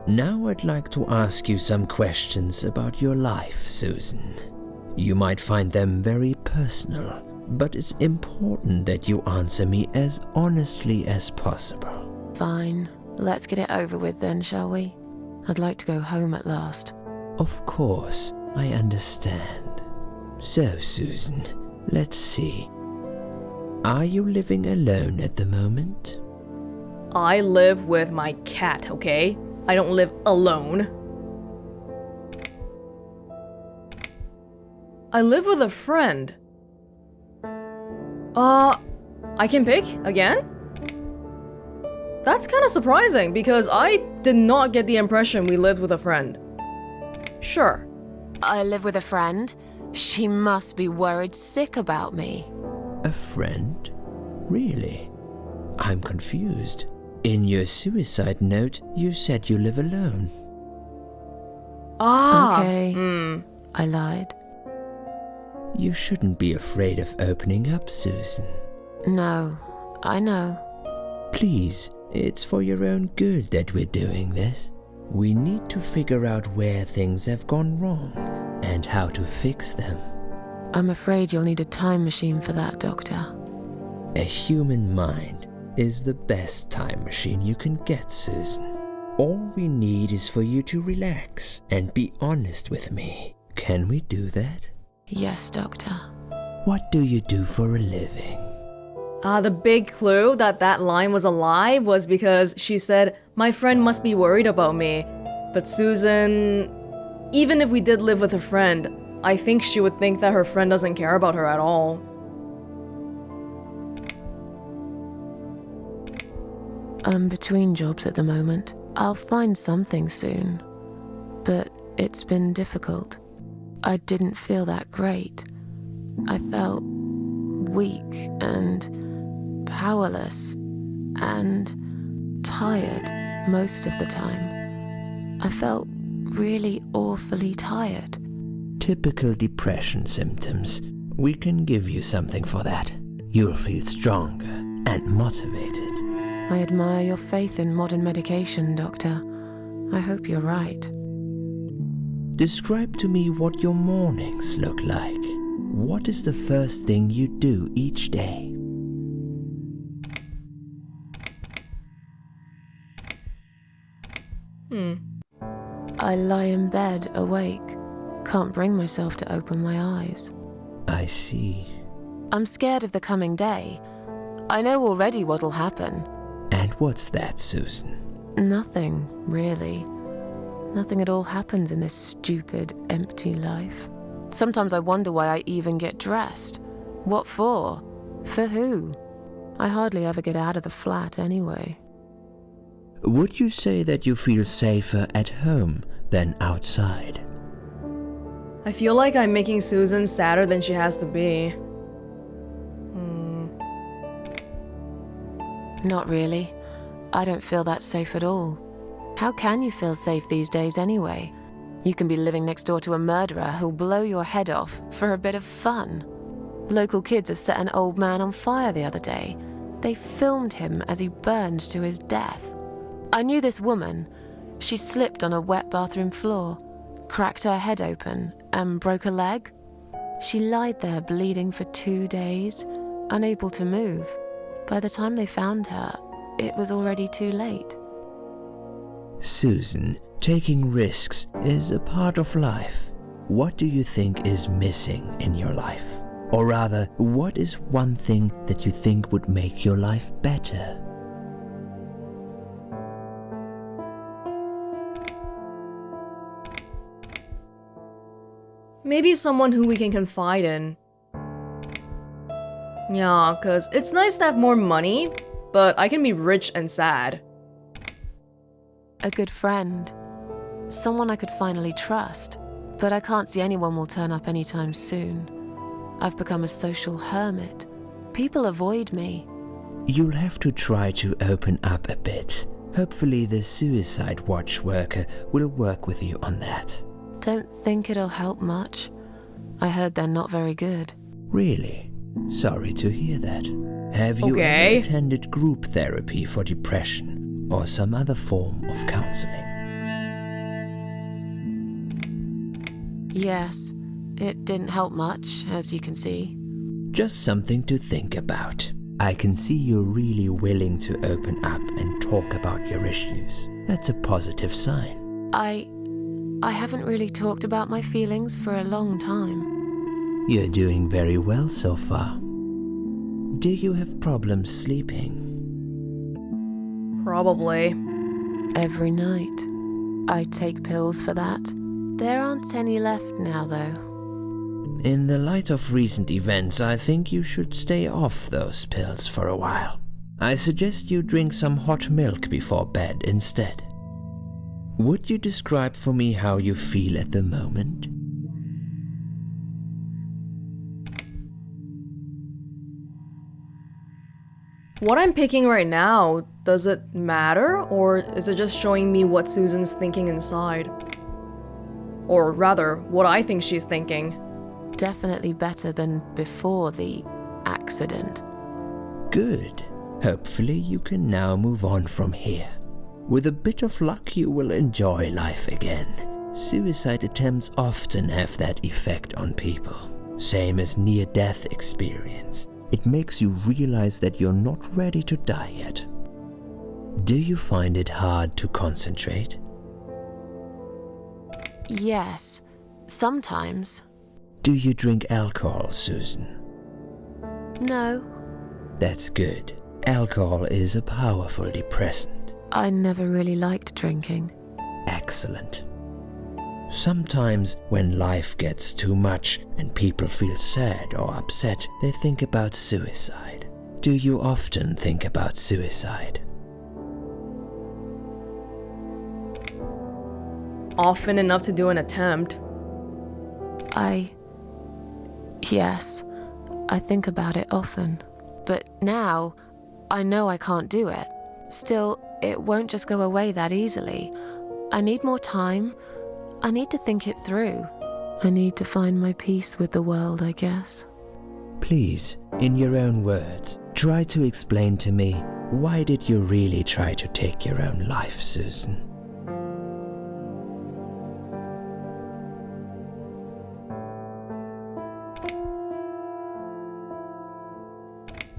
Now I'd like to ask you some questions about your life, Susan. You might find them very personal, but it's important that you answer me as honestly as possible. Fine. Let's get it over with then, shall we? I'd like to go home at last. Of course, I understand. So, Susan, let's see. Are you living alone at the moment? I live with my cat, okay? I don't live alone. I live with a friend. I can pick again? That's kind of surprising because I did not get the impression we lived with a friend. Sure. I live with a friend. She must be worried sick about me. A friend? Really? I'm confused. In your suicide note, you said you live alone. Okay. I lied. You shouldn't be afraid of opening up, Susan. No, I know. Please, it's for your own good that we're doing this. We need to figure out where things have gone wrong and how to fix them. I'm afraid you'll need a time machine for that, Doctor. A human mind is the best time machine you can get, Susan. All we need is for you to relax and be honest with me. Can we do that? Yes, Doctor. What do you do for a living? The big clue that line was a lie was because she said, my friend must be worried about me. But Susan, even if we did live with a friend, I think she would think that her friend doesn't care about her at all. I'm between jobs at the moment. I'll find something soon. But it's been difficult. I didn't feel that great. I felt weak and powerless and tired most of the time. I felt really awfully tired. Typical depression symptoms. We can give you something for that. You'll feel stronger and motivated. I admire your faith in modern medication, Doctor. I hope you're right. Describe to me what your mornings look like. What is the first thing you do each day? I lie in bed, awake. Can't bring myself to open my eyes. I see. I'm scared of the coming day. I know already what'll happen. And what's that, Susan? Nothing, really. Nothing at all happens in this stupid, empty life. Sometimes I wonder why I even get dressed. What for? For who? I hardly ever get out of the flat anyway. Would you say that you feel safer at home than outside? I feel like I'm making Susan sadder than she has to be. Not really. I don't feel that safe at all. How can you feel safe these days anyway? You can be living next door to a murderer who'll blow your head off for a bit of fun. Local kids have set an old man on fire the other day. They filmed him as he burned to his death. I knew this woman. She slipped on a wet bathroom floor, cracked her head open, and broke a leg. She lied there bleeding for 2 days, unable to move. By the time they found her, it was already too late. Susan, taking risks is a part of life. What do you think is missing in your life? Or rather, what is one thing that you think would make your life better? Maybe someone who we can confide in. Yeah, cause it's nice to have more money, but I can be rich and sad. A good friend. Someone I could finally trust. But I can't see anyone will turn up anytime soon. I've become a social hermit. People avoid me. You'll have to try to open up a bit. Hopefully the suicide watch worker will work with you on that. Don't think it'll help much. I heard they're not very good. Really? Sorry to hear that. Have you ever attended group therapy for depression or some other form of counseling? Yes, it didn't help much, as you can see. Just something to think about. I can see you're really willing to open up and talk about your issues. That's a positive sign. I haven't really talked about my feelings for a long time. You're doing very well so far. Do you have problems sleeping? Probably. Every night. I take pills for that. There aren't any left now, though. In the light of recent events, I think you should stay off those pills for a while. I suggest you drink some hot milk before bed instead. Would you describe for me how you feel at the moment? What I'm picking right now, does it matter? Or is it just showing me what Susan's thinking inside? Or rather, what I think she's thinking. Definitely better than before the accident. Good. Hopefully you can now move on from here. With a bit of luck, you will enjoy life again. Suicide attempts often have that effect on people. Same as near-death experience. It makes you realize that you're not ready to die yet. Do you find it hard to concentrate? Yes, sometimes. Do you drink alcohol, Susan? No, That's good. Alcohol is a powerful depressant. I never really liked drinking. Excellent. Sometimes when life gets too much and people feel sad or upset, they think about suicide. Do you often think about suicide? Often enough to do an attempt. Yes, I think about it often. But now, I know I can't do it. Still, it won't just go away that easily. I need more time. I need to think it through. I need to find my peace with the world, I guess. Please, in your own words, try to explain to me, why did you really try to take your own life, Susan?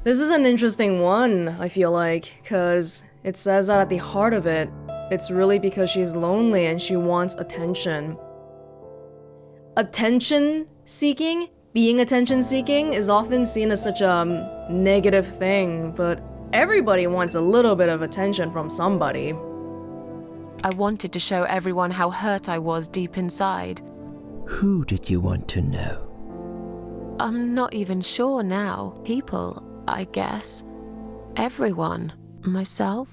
This is an interesting one, I feel like, because it says that at the heart of it, it's really because she's lonely and she wants attention. Attention seeking, being attention seeking, is often seen as such a negative thing, but everybody wants a little bit of attention from somebody. I wanted to show everyone how hurt I was deep inside. Who did you want to know? I'm not even sure now. People, I guess. Everyone. Myself.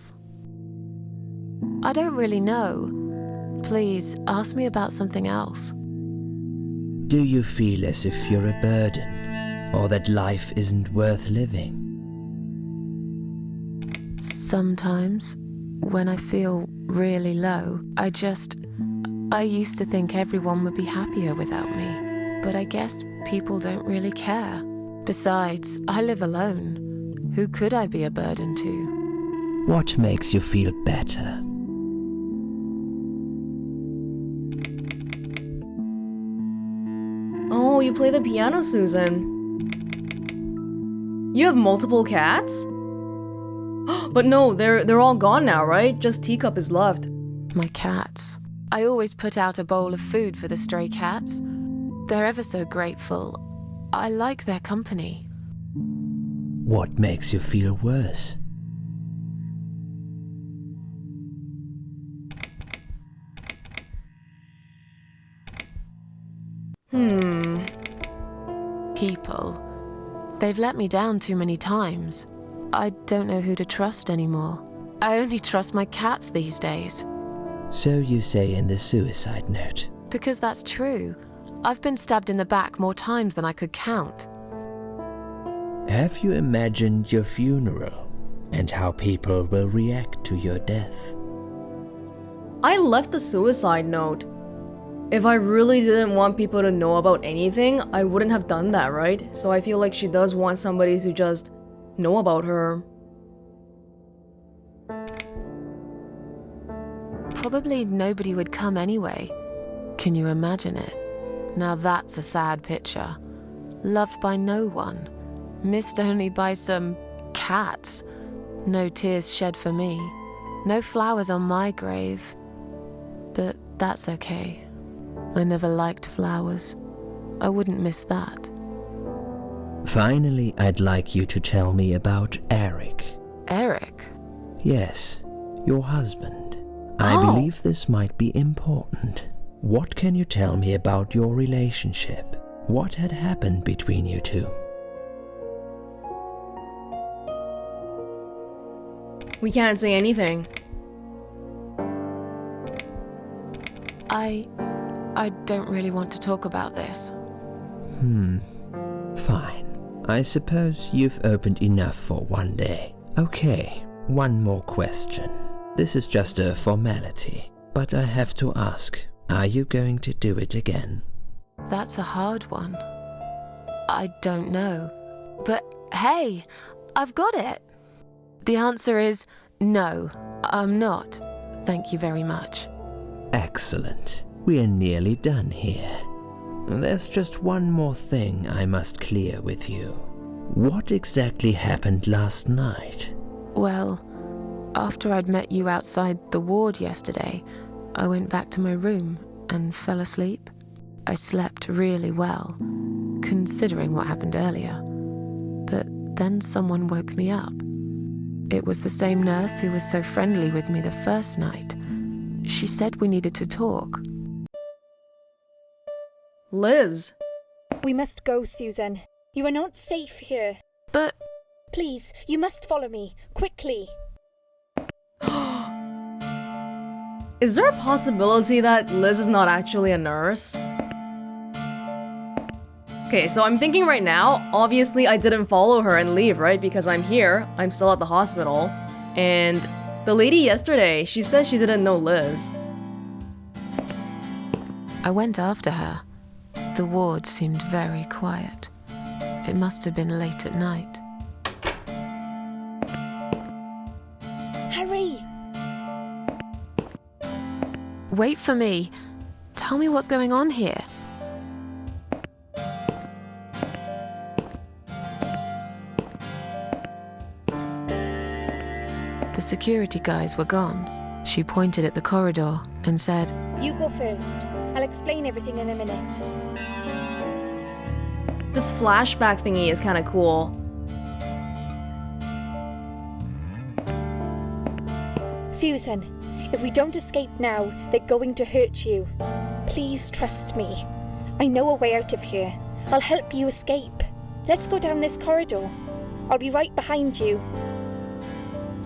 I don't really know. Please, ask me about something else. Do you feel as if you're a burden, or that life isn't worth living? Sometimes, when I feel really low, I used to think everyone would be happier without me. But I guess people don't really care. Besides, I live alone. Who could I be a burden to? What makes you feel better? Oh, you play the piano, Susan. You have multiple cats? But no, they're all gone now, right? Just Teacup is left. My cats. I always put out a bowl of food for the stray cats. They're ever so grateful. I like their company. What makes you feel worse? People. They've let me down too many times. I don't know who to trust anymore. I only trust my cats these days. So you say in the suicide note. Because that's true. I've been stabbed in the back more times than I could count. Have you imagined your funeral and how people will react to your death? I left the suicide note. If I really didn't want people to know about anything, I wouldn't have done that, right? So I feel like she does want somebody to just know about her. Probably nobody would come anyway. Can you imagine it? Now that's a sad picture. Loved by no one. Missed only by some cats. No tears shed for me. No flowers on my grave. But that's okay. I never liked flowers. I wouldn't miss that. Finally, I'd like you to tell me about Eric. Eric? Yes, your husband. I believe this might be important. What can you tell me about your relationship? What had happened between you two? We can't say anything. I don't really want to talk about this. Fine. I suppose you've opened enough for one day. Okay, one more question. This is just a formality, but I have to ask, are you going to do it again? That's a hard one. I don't know. But hey, I've got it. The answer is no, I'm not. Thank you very much. Excellent. We're nearly done here. There's just one more thing I must clear with you. What exactly happened last night? Well, after I'd met you outside the ward yesterday, I went back to my room and fell asleep. I slept really well, considering what happened earlier. But then someone woke me up. It was the same nurse who was so friendly with me the first night. She said we needed to talk. Liz. We must go, Susan. You are not safe here. But Please, you must follow me. Quickly. Is there a possibility that Liz is not actually a nurse? Okay, so I'm thinking right now, obviously I didn't follow her and leave, right? Because I'm here, I'm still at the hospital. And the lady yesterday, she said she didn't know Liz. I went after her. The ward seemed very quiet. It must have been late at night. Hurry! Wait for me. Tell me what's going on here. The security guys were gone. She pointed at the corridor and said, You go first. I'll explain everything in a minute. This flashback thingy is kind of cool. Susan, if we don't escape now, they're going to hurt you. Please trust me. I know a way out of here. I'll help you escape. Let's go down this corridor. I'll be right behind you.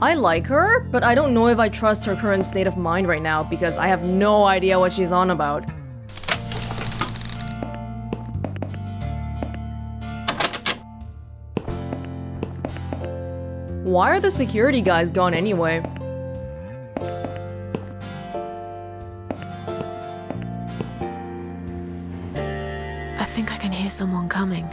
I like her, but I don't know if I trust her current state of mind right now because I have no idea what she's on about. Why are the security guys gone anyway? I think I can hear someone coming.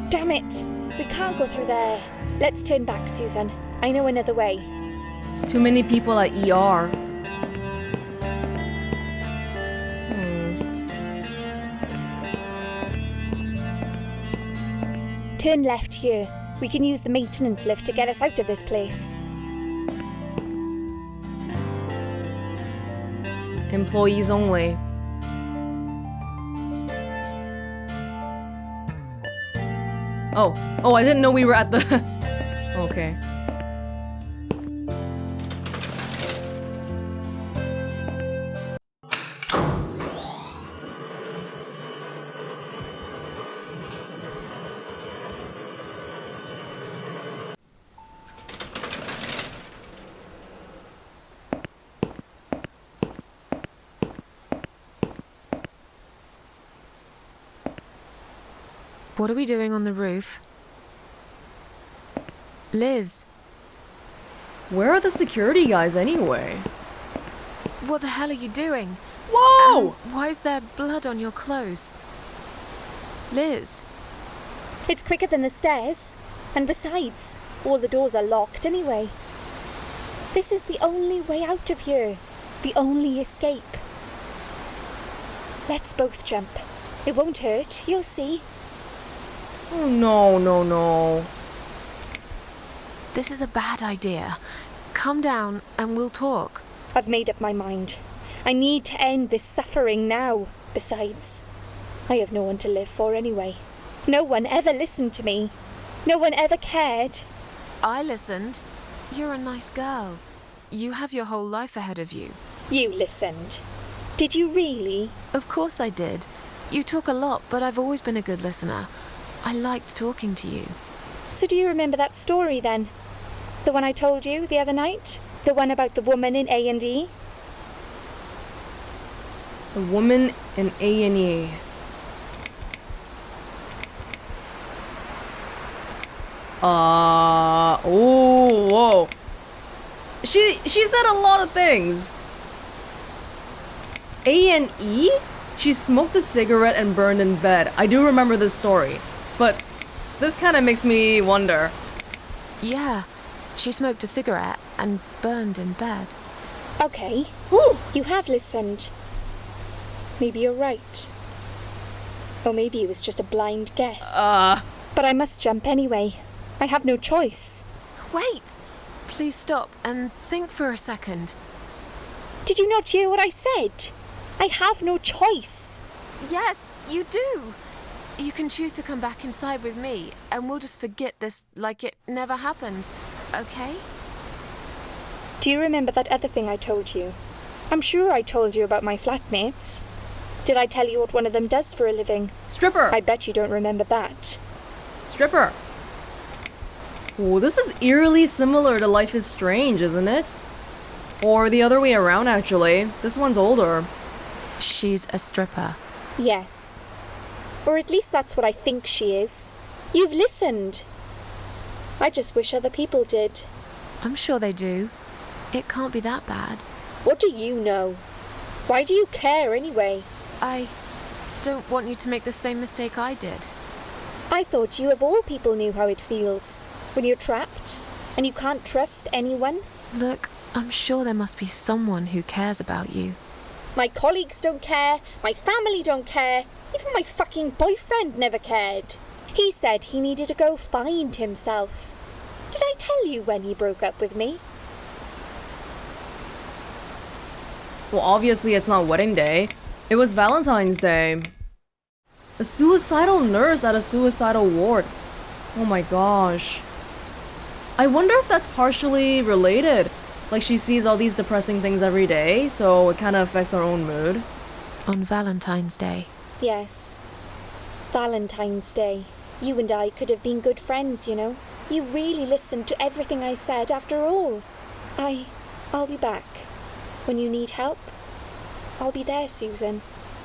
Damn it! We can't go through there. Let's turn back, Susan. I know another way. There's too many people at ER. Turn left here. We can use the maintenance lift to get us out of this place. Employees only. Oh, I didn't know we were at the... Okay. What are we doing on the roof? Liz, Where are the security guys anyway? what the hell are you doing? Whoa! Why is there blood on your clothes? Liz, It's quicker than the stairs. And besides, all the doors are locked anyway. This is the only way out of here. The only escape. Let's both jump. It won't hurt, you'll see. Oh, no. This is a bad idea. Come down and we'll talk. I've made up my mind. I need to end this suffering now. Besides, I have no one to live for anyway. No one ever listened to me. No one ever cared. I listened. You're a nice girl. You have your whole life ahead of you. You listened. Did you really? Of course I did. You talk a lot, but I've always been a good listener. I liked talking to you. So do you remember that story then? The one I told you the other night? The one about the woman in A&E? The woman in A&E. Oh, whoa. She said a lot of things. A&E? She smoked a cigarette and burned in bed. I do remember this story, but this kind of makes me wonder. Yeah, she smoked a cigarette and burned in bed. Okay. Whew. You have listened. Maybe you're right. Or maybe it was just a blind guess. But I must jump anyway. I have no choice. Wait! Please stop and think for a second. Did you not hear what I said? I have no choice. Yes, you do! You can choose to come back inside with me, and we'll just forget this like it never happened, okay? Do you remember that other thing I told you? I'm sure I told you about my flatmates. Did I tell you what one of them does for a living? Stripper. I bet you don't remember that. Stripper. Oh, this is eerily similar to Life is Strange, isn't it? Or the other way around, actually. This one's older. She's a stripper. Yes. Or at least that's what I think she is. You've listened. I just wish other people did. I'm sure they do. It can't be that bad. What do you know? Why do you care anyway? I don't want you to make the same mistake I did. I thought you of all people knew how it feels. When you're trapped and you can't trust anyone. Look, I'm sure there must be someone who cares about you. My colleagues don't care, my family don't care, even my fucking boyfriend never cared. He said he needed to go find himself. Did I tell you when he broke up with me? Well, obviously it's not wedding day. It was Valentine's Day. A suicidal nurse at a suicidal ward. Oh my gosh. I wonder if that's partially related. Like she sees all these depressing things every day, so it kind of affects her own mood. On Valentine's Day. Yes. Valentine's Day. You and I could have been good friends, you know. You really listened to everything I said after all. I'll be back. When you need help, I'll be there, Susan.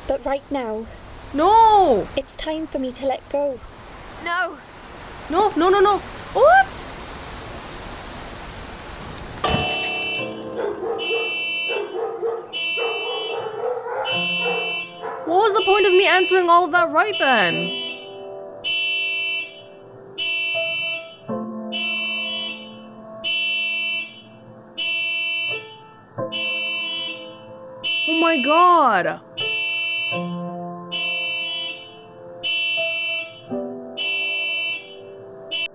But right now... No! It's time for me to let go. No! No. What? What was the point of me answering all of that right then? Oh my god!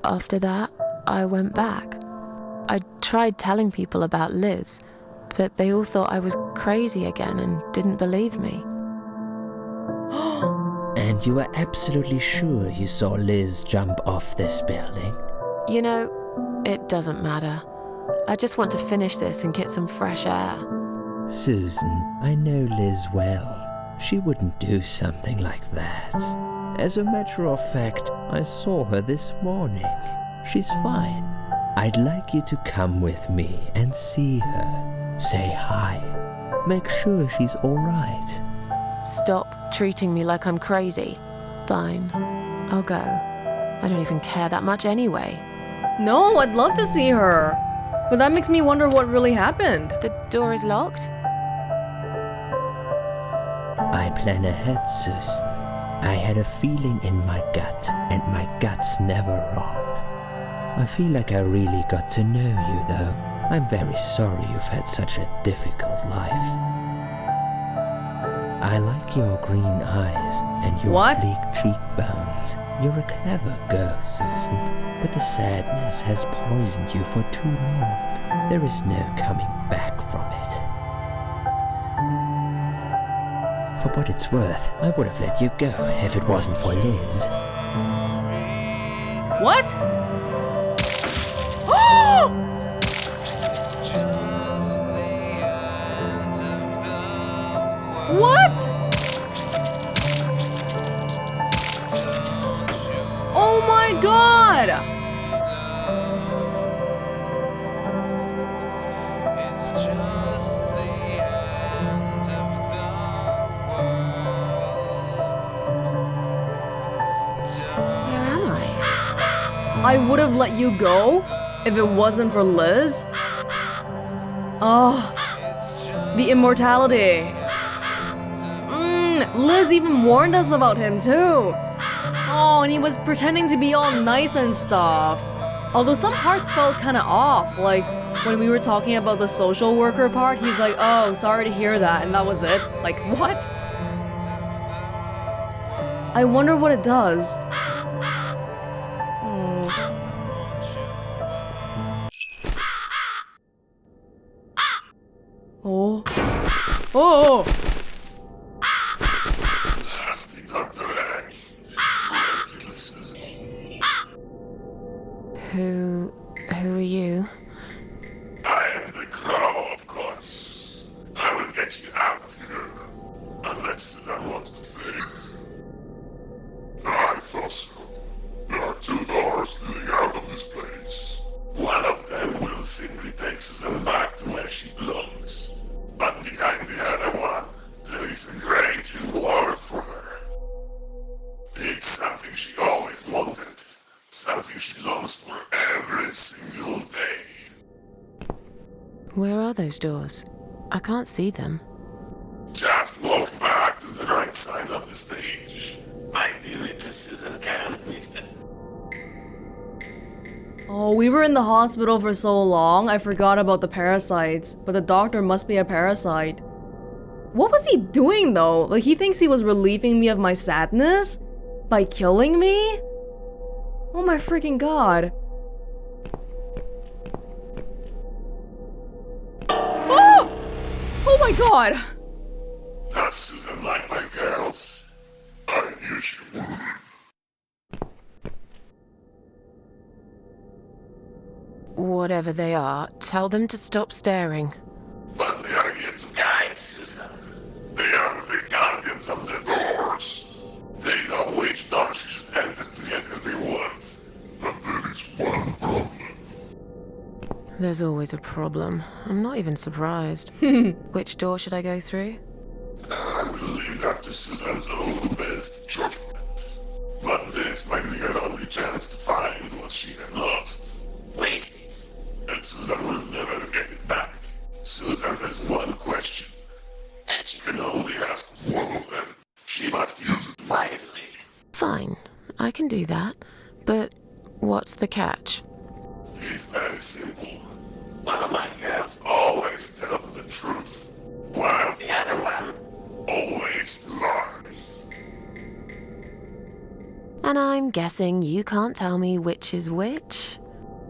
After that, I went back. I tried telling people about Liz, but they all thought I was crazy again and didn't believe me. And you are absolutely sure you saw Liz jump off this building? You know, it doesn't matter. I just want to finish this and get some fresh air. Susan, I know Liz well. She wouldn't do something like that. As a matter of fact, I saw her this morning. She's fine. I'd like you to come with me and see her. Say hi. Make sure she's all right. Stop treating me like I'm crazy. Fine, I'll go. I don't even care that much anyway. No, I'd love to see her. But that makes me wonder what really happened. The door is locked? I plan ahead, Susan. I had a feeling in my gut, and my gut's never wrong. I feel like I really got to know you, though. I'm very sorry you've had such a difficult life. I like your green eyes and your What? sleek cheekbones. You're a clever girl, Susan, but the sadness has poisoned you for too long. There is no coming back from it. For what it's worth, I would have let you go if it wasn't for Liz. What? What? Oh my god! Where am I? I would have let you go if it wasn't for Liz. Oh, the immortality. Liz even warned us about him too. Oh, and he was pretending to be all nice and stuff. Although some parts felt kind of off, like when we were talking about the social worker part, he's like, oh, sorry to hear that, and that was it. Like, what? I wonder what it does. Oh. Oh! Nasty Dr. X. Little Susan. Who are you? I am the Crow, of course. I will get you out of here. Unless Susan wants to stay. I thought so. There are 2 doors leading out of this place. One of them will simply take Susan back to where she belongs. But behind the other one, there is a great reward for her. It's something she always wanted. Something she longs for every single day. Where are those doors? I can't see them. Just walk back to the right side of the stage. Ideally, the Susan can't miss them. Oh, we were in the hospital for so long, I forgot about the parasites. But the doctor must be a parasite. What was he doing though? Like, he thinks he was relieving me of my sadness? By killing me? Oh my freaking god. Oh! Oh my god! That's Susan like my girls. I knew she would. Whatever they are, tell them to stop staring. But they are here to guide Susan. They are the guardians of the doors. They know which door she should enter to get her rewards. But there is one problem. There's always a problem. I'm not even surprised. Which door should I go through? I will leave that to Susan's own best judgment. But this might be her only chance to find what she had lost. Waste it. And Susan will never get it back. Susan has one question. And she can only ask one of them. She must use it wisely. Fine, I can do that. But what's the catch? It's very simple. One of my girls always tells the truth, while the other one always lies. And I'm guessing you can't tell me which is which?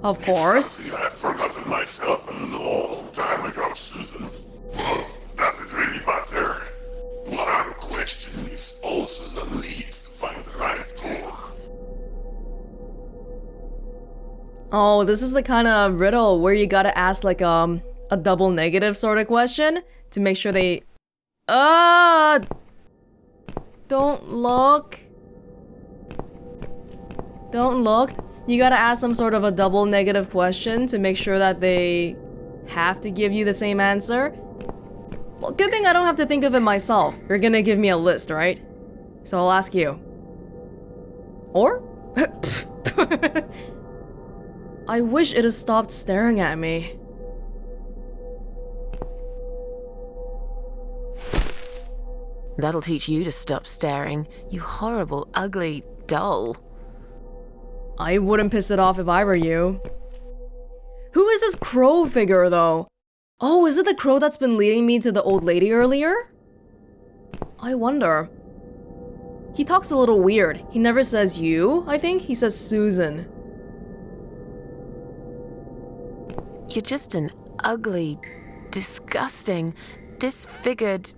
Of course. It's something I've forgotten myself a long time ago, Susan. But does it really matter? One question is all Susan needs to find the right door. Oh, this is the kind of riddle where you gotta ask like a double negative sort of question to make sure they... Don't look. Don't look. You gotta ask some sort of a double negative question to make sure that they have to give you the same answer. Well, good thing I don't have to think of it myself. You're gonna give me a list, right? So I'll ask you. Or? I wish it had stopped staring at me. That'll teach you to stop staring, you horrible, ugly, dull. I wouldn't piss it off if I were you. Who is this crow figure, though? Oh, is it the crow that's been leading me to the old lady earlier? I wonder. He talks a little weird. He never says you, I think. He says Susan. You're just an ugly, disgusting, disfigured,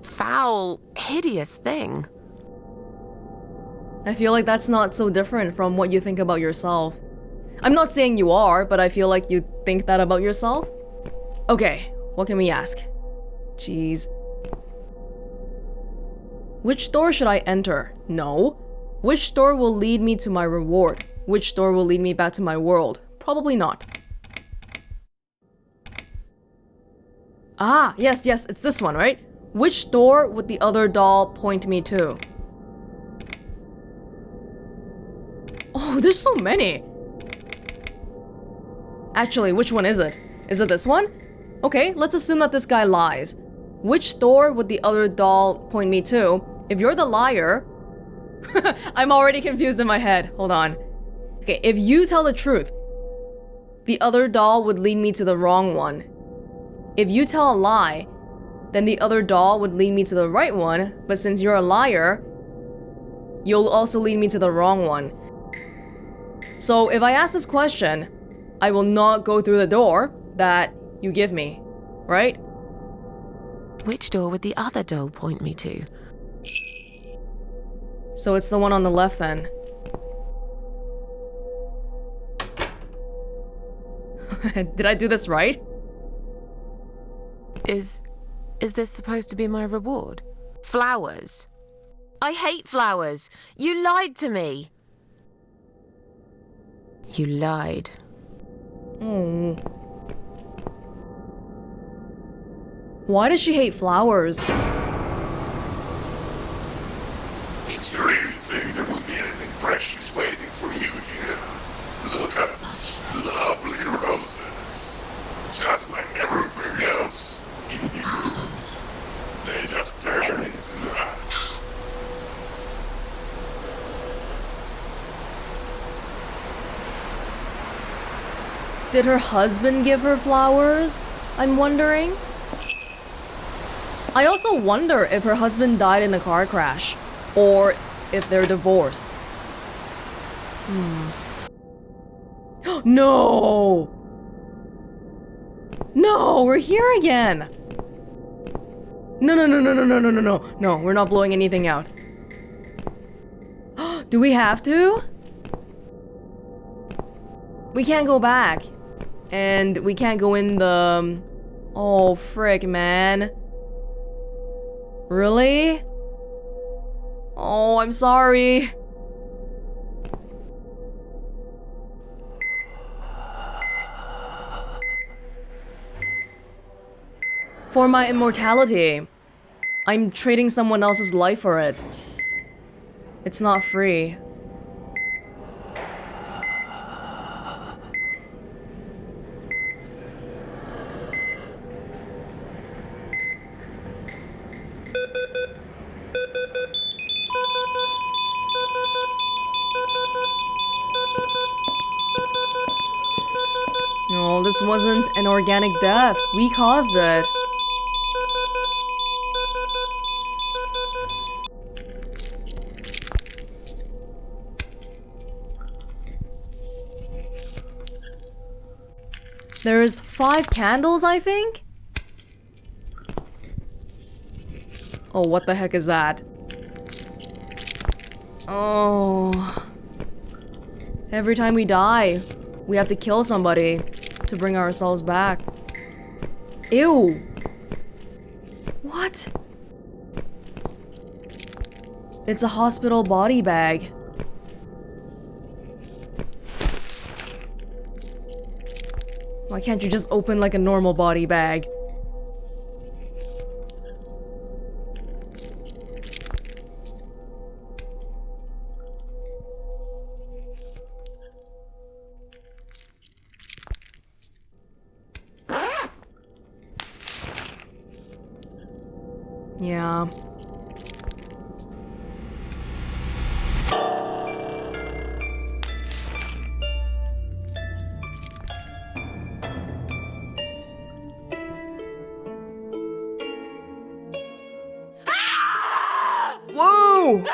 foul, hideous thing. I feel like that's not so different from what you think about yourself. I'm not saying you are, but I feel like you think that about yourself. Okay, what can we ask? Jeez. Which door should I enter? No. Which door will lead me to my reward? Which door will lead me back to my world? Probably not. Ah, yes, it's this one, right? Which door would the other doll point me to? Oh, there's so many. Actually, which one is it? Is it this one? Okay, let's assume that this guy lies. Which door would the other doll point me to? If you're the liar... I'm already confused in my head. Hold on. Okay, if you tell the truth, the other doll would lead me to the wrong one. If you tell a lie, then the other doll would lead me to the right one, but since you're a liar, you'll also lead me to the wrong one. So if I ask this question, I will not go through the door that you give me, right? Which door would the other doll point me to? So it's the one on the left then. Did I do this right? Is this supposed to be my reward? Flowers? I hate flowers! You lied to me! You lied. Oh. Why does she hate flowers? Did you really think there would be anything precious waiting for you here? Look at the lovely roses. Just like everything else in you. They just turn into ash. Did her husband give her flowers? I'm wondering. I also wonder if her husband died in a car crash, or if they're divorced. No! No, we're here again! No, we're not blowing anything out. Do we have to? We can't go back. And we can't go in the... Oh, frick, man. Really? Oh, I'm sorry. For my immortality. I'm trading someone else's life for it. It's not free. No, this wasn't an organic death. We caused it. There's 5 candles, I think? Oh, what the heck is that? Oh. Every time we die, we have to kill somebody to bring ourselves back. Ew. What? It's a hospital body bag. Why can't you just open like a normal body bag? Yeah. No!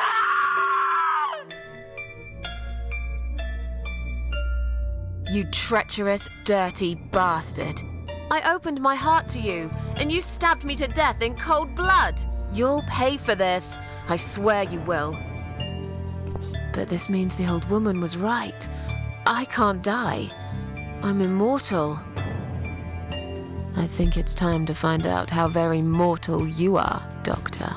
You treacherous, dirty bastard. I opened my heart to you, and you stabbed me to death in cold blood. You'll pay for this. I swear you will. But this means the old woman was right. I can't die. I'm immortal. I think it's time to find out how very mortal you are, Doctor.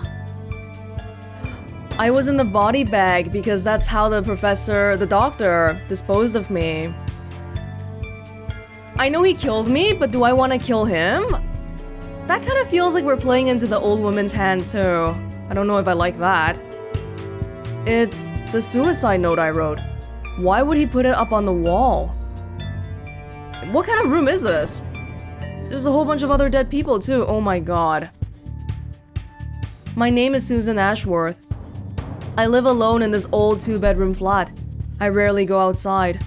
I was in the body bag because that's how the doctor, disposed of me. I know he killed me, but do I want to kill him? That kind of feels like we're playing into the old woman's hands too. I don't know if I like that. It's the suicide note I wrote. Why would he put it up on the wall? What kind of room is this? There's a whole bunch of other dead people too. Oh my god. My name is Susan Ashworth. I live alone in this old 2-bedroom flat. I rarely go outside.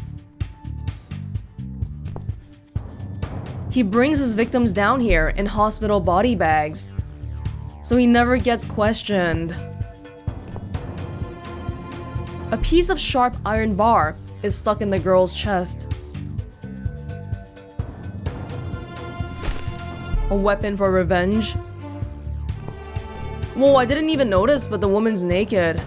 He brings his victims down here in hospital body bags, so he never gets questioned. A piece of sharp iron bar is stuck in the girl's chest. A weapon for revenge. Whoa, I didn't even notice, but the woman's naked.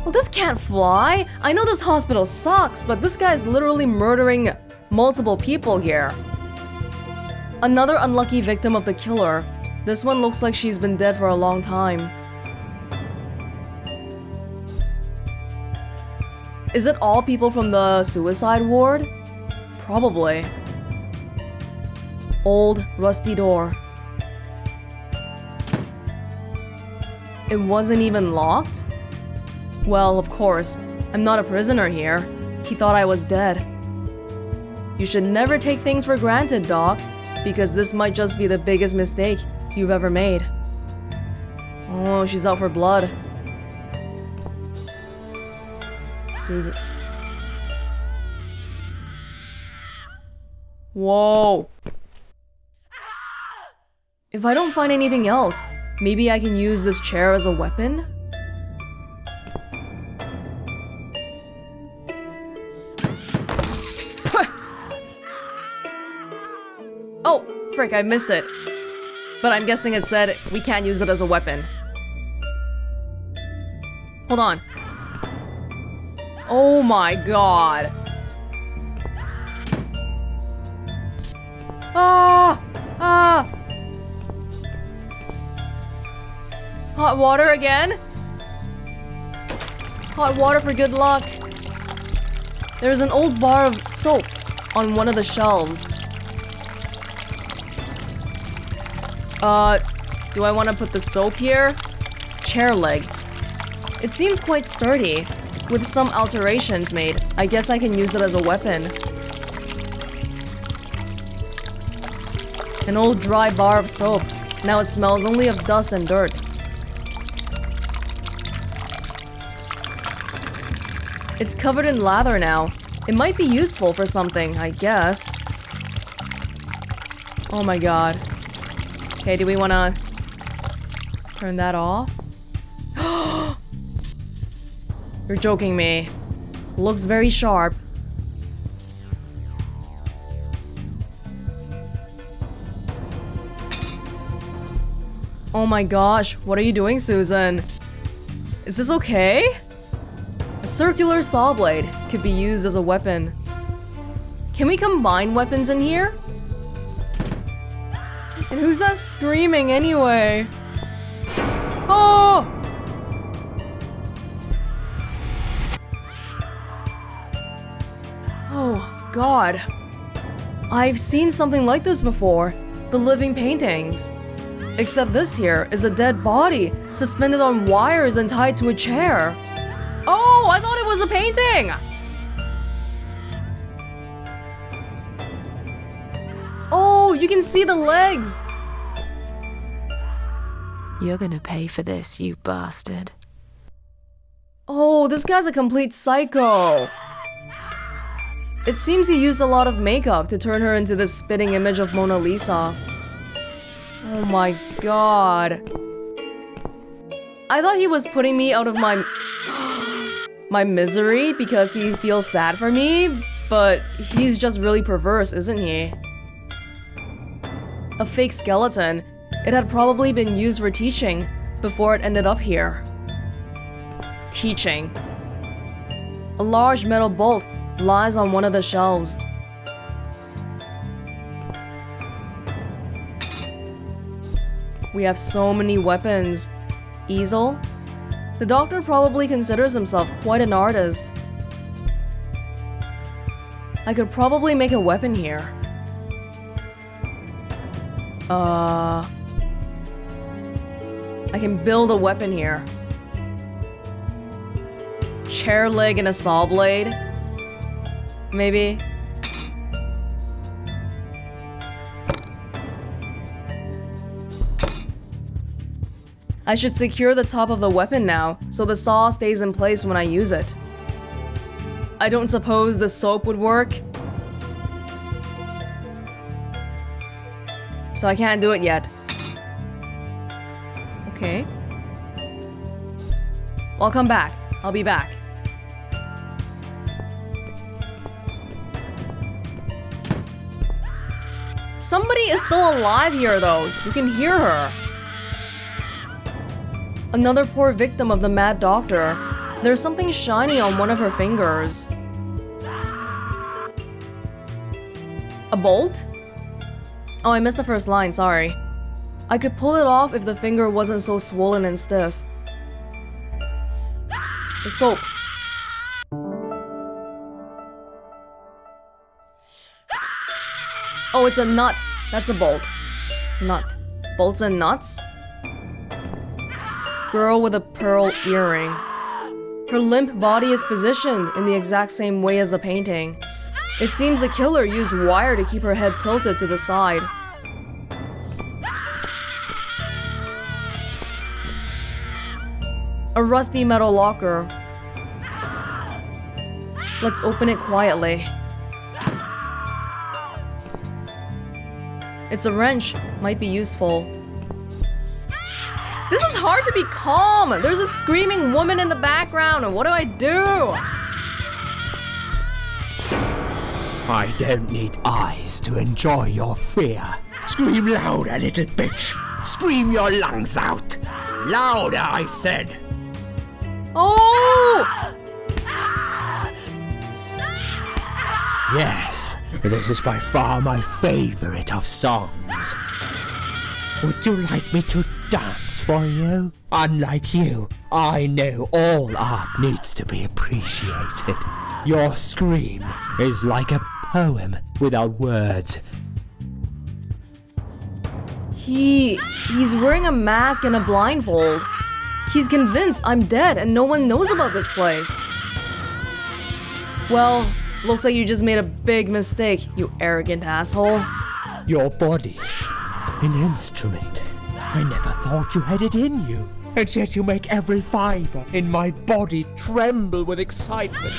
Well, this can't fly. I know this hospital sucks, but this guy's literally murdering multiple people here. Another unlucky victim of the killer. This one looks like she's been dead for a long time. Is it all people from the suicide ward? Probably. Old, rusty door. It wasn't even locked? Well, of course, I'm not a prisoner here. He thought I was dead. You should never take things for granted, Doc, because this might just be the biggest mistake you've ever made. Oh, she's out for blood. Susan. Whoa. If I don't find anything else, maybe I can use this chair as a weapon? Oh, frick, I missed it. But I'm guessing it said we can't use it as a weapon. Hold on. Oh my god. Ah! Ah! Hot water again? Hot water for good luck. There's an old bar of soap on one of the shelves. Do I want to put the soap here? Chair leg. It seems quite sturdy, with some alterations made. I guess I can use it as a weapon. An old dry bar of soap. Now it smells only of dust and dirt. It's covered in lather now. It might be useful for something, I guess. Oh my god. Okay, do we want to turn that off? You're joking me. Looks very sharp. Oh my gosh, what are you doing, Susan? Is this okay? A circular saw blade could be used as a weapon. Can we combine weapons in here? And who's that screaming anyway? Oh! Oh, God. I've seen something like this before. The living paintings. Except this here is a dead body, suspended on wires and tied to a chair. Oh, I thought it was a painting! Oh, you can see the legs! You're gonna pay for this, you bastard. Oh, this guy's a complete psycho. It seems he used a lot of makeup to turn her into this spitting image of Mona Lisa. Oh my god. I thought he was putting me out of my misery because he feels sad for me, but he's just really perverse, isn't he? A fake skeleton. It had probably been used for teaching before it ended up here. Teaching. A large metal bolt lies on one of the shelves. We have so many weapons. Easel? The doctor probably considers himself quite an artist. I could probably make a weapon here. I can build a weapon here. Chair leg and a saw blade? Maybe? I should secure the top of the weapon now, so the saw stays in place when I use it. I don't suppose the soap would work? So I can't do it yet. Okay. I'll come back. I'll be back. Somebody is still alive here though. You can hear her. Another poor victim of the mad doctor. There's something shiny on one of her fingers. A bolt? Oh, I missed the first line, sorry. I could pull it off if the finger wasn't so swollen and stiff. The soap. Oh, it's a nut. That's a bolt. Nut. Bolts and nuts? Girl with a pearl earring. Her limp body is positioned in the exact same way as the painting. It seems the killer used wire to keep her head tilted to the side. A rusty metal locker. Let's open it quietly. It's a wrench. Might be useful. This is hard to be calm. There's a screaming woman in the background. What do I do? I don't need eyes to enjoy your fear. Scream louder, little bitch. Scream your lungs out. Louder, I said. Oh! Yes, this is by far my favorite of songs. Would you like me to dance for you? Unlike you, I know all art needs to be appreciated. Your scream is like a poem without words. He's wearing a mask and a blindfold. He's convinced I'm dead and no one knows about this place. Well, looks like you just made a big mistake, you arrogant asshole. Your body, an instrument. I never thought you had it in you. And yet you make every fiber in my body tremble with excitement.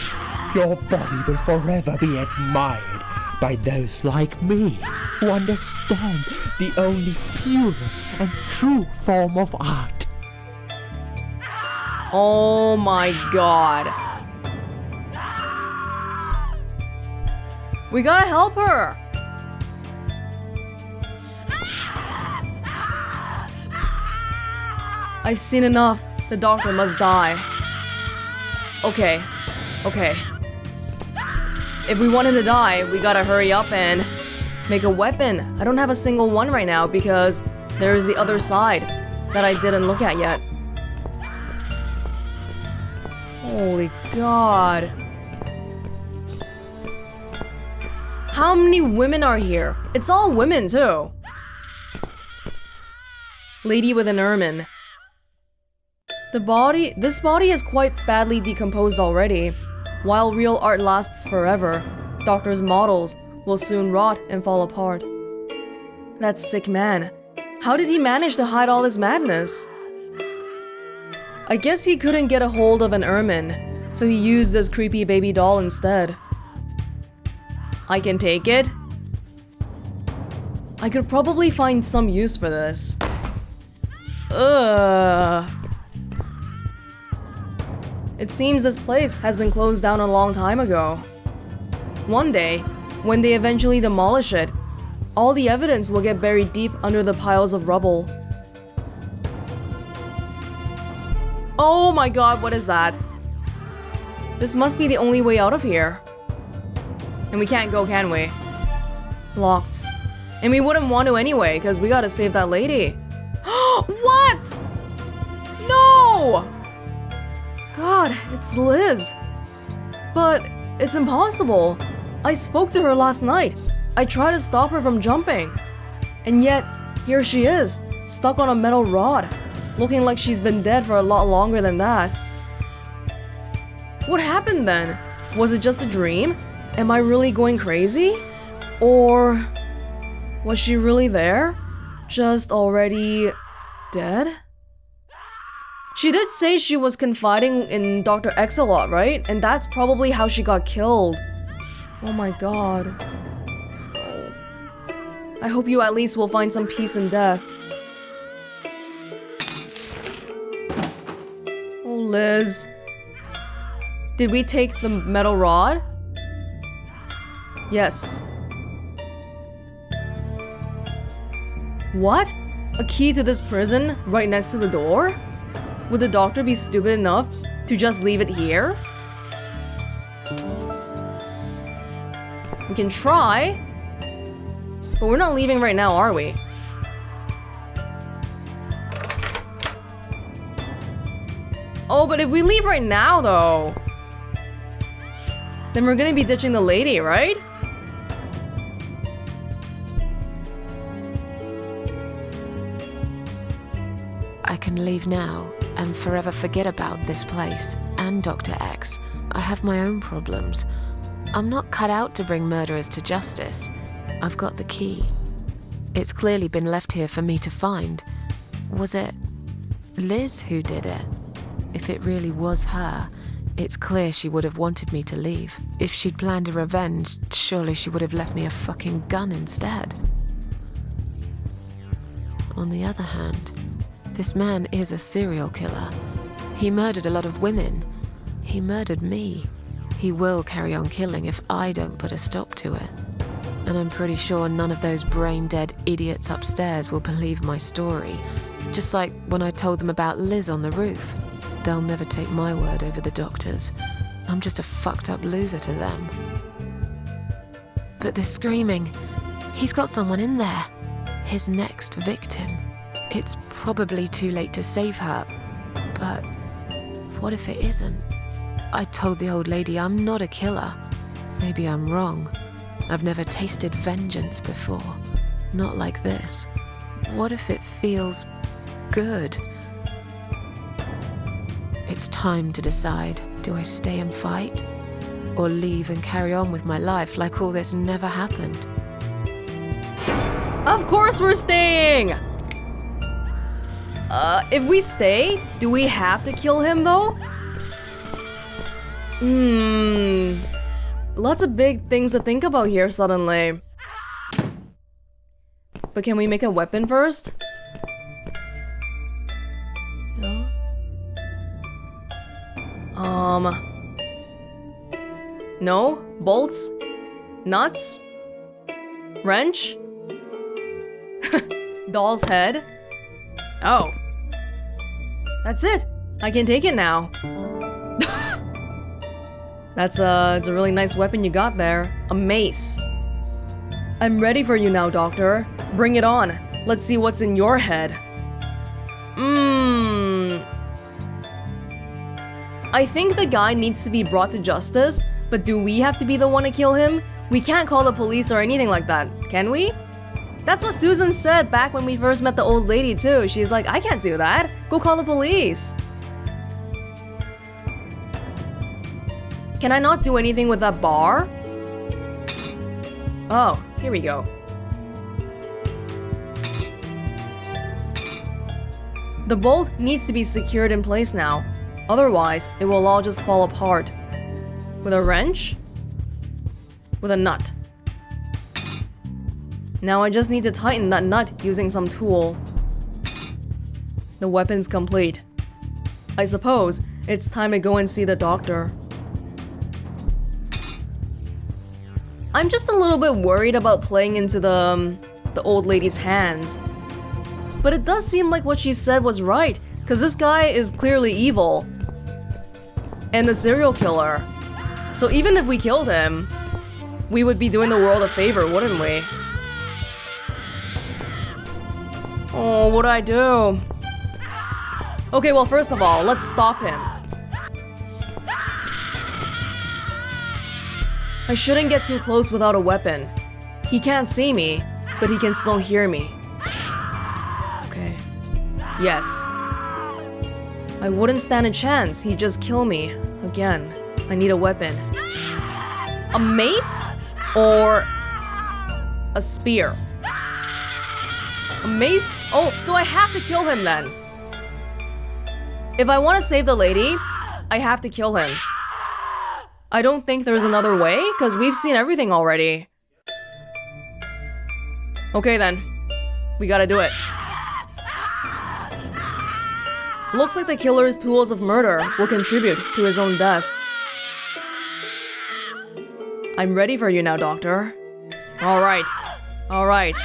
Your body will forever be admired by those like me who understand the only pure and true form of art. Oh my god. We gotta help her. I've seen enough. The doctor must die. Okay. If we want him to die, we gotta hurry up and make a weapon. I don't have a single one right now because there is the other side that I didn't look at yet. Holy God. How many women are here? It's all women too. Lady with an ermine. This body is quite badly decomposed already. While real art lasts forever, Doctor's models will soon rot and fall apart. That sick man. How did he manage to hide all his madness? I guess he couldn't get a hold of an ermine, so he used this creepy baby doll instead. I can take it. I could probably find some use for this. Ugh. It seems this place has been closed down a long time ago. One day, when they eventually demolish it, all the evidence will get buried deep under the piles of rubble. Oh my god, what is that? This must be the only way out of here. And we can't go, can we? Locked. And we wouldn't want to anyway, because we gotta save that lady. What? No! God, it's Liz. But it's impossible. I spoke to her last night. I tried to stop her from jumping. And yet, here she is, stuck on a metal rod, looking like she's been dead for a lot longer than that. What happened then? Was it just a dream? Am I really going crazy? Or was she really there? Just already dead? She did say she was confiding in Dr. X a lot, right? And that's probably how she got killed. Oh my god. I hope you at least will find some peace in death. Oh, Liz. Did we take the metal rod? Yes. What? A key to this prison right next to the door? Would the doctor be stupid enough to just leave it here? We can try. But we're not leaving right now, are we? Oh, but if we leave right now, though, then we're gonna be ditching the lady, right? I can leave now and forever forget about this place and Dr. X. I have my own problems. I'm not cut out to bring murderers to justice. I've got the key. It's clearly been left here for me to find. Was it Liz who did it? If it really was her, it's clear she would have wanted me to leave. If she'd planned a revenge, surely she would have left me a fucking gun instead. On the other hand, this man is a serial killer. He murdered a lot of women. He murdered me. He will carry on killing if I don't put a stop to it. And I'm pretty sure none of those brain-dead idiots upstairs will believe my story. Just like when I told them about Liz on the roof. They'll never take my word over the doctor's. I'm just a fucked up loser to them. But they're screaming. He's got someone in there. His next victim. It's probably too late to save her. But what if it isn't? I told the old lady I'm not a killer. Maybe I'm wrong. I've never tasted vengeance before. Not like this. What if it feels good? It's time to decide. Do I stay and fight? Or leave and carry on with my life like all this never happened? Of course we're staying! If we stay, do we have to kill him though? Lots of big things to think about here suddenly. But can we make a weapon first? No? No? Bolts? Nuts? Wrench? Doll's head? Oh. That's it. I can take it now. It's a really nice weapon you got there. A mace. I'm ready for you now, Doctor. Bring it on. Let's see what's in your head. I think the guy needs to be brought to justice, but do we have to be the one to kill him? We can't call the police or anything like that, can we? That's what Susan said back when we first met the old lady too. She's like, I can't do that. Go call the police. Can I not do anything with that bar? Oh, here we go. The bolt needs to be secured in place now. Otherwise, it will all just fall apart. With a wrench? With a nut. Now I just need to tighten that nut using some tool. The weapon's complete. I suppose It's time to go and see the doctor. I'm just a little bit worried about playing into the old lady's hands. But it does seem like what she said was right, because this guy is clearly evil. And a serial killer. So even if we killed him, we would be doing the world a favor, wouldn't we? Oh, what'd I do? Okay, well, first of all, let's stop him. I shouldn't get too close without a weapon. He can't see me, but he can still hear me. Okay. Yes. I wouldn't stand a chance. He'd just kill me. Again. I need a weapon. A mace? Or a spear? A mace? Oh, so I have to kill him then. If I want to save the lady, I have to kill him. I don't think there's another way, because we've seen everything already. Okay then. We gotta do it. Looks like the killer's tools of murder will contribute to his own death. I'm ready for you now, Doctor. Alright. Alright.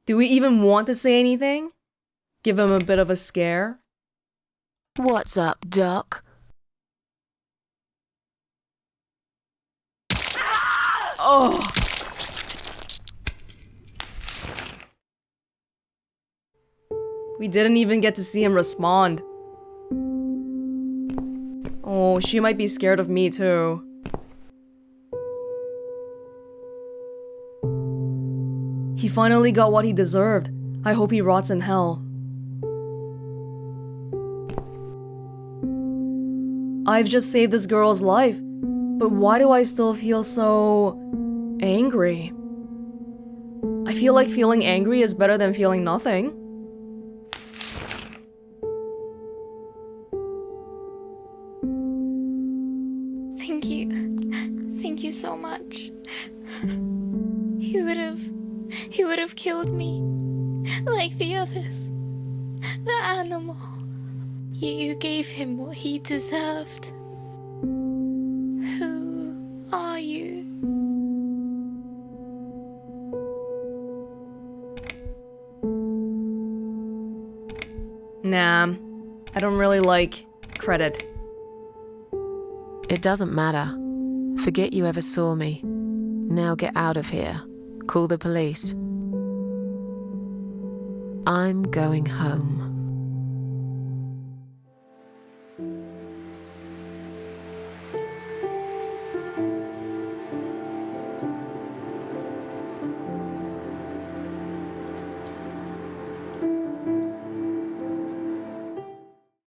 Do we even want to say anything? Give him a bit of a scare? What's up, Doc? Oh! We didn't even get to see him respond. Oh, she might be scared of me too. He finally got what he deserved. I hope he rots in hell. I've just saved this girl's life, but why do I still feel so angry? I feel like feeling angry is better than feeling nothing. Thank you. Thank you so much. He would have killed me. Like the others. The animal. You gave him what he deserved. Who are you? Nah, I don't really like credit. It doesn't matter. Forget you ever saw me. Now get out of here. Call the police. I'm going home.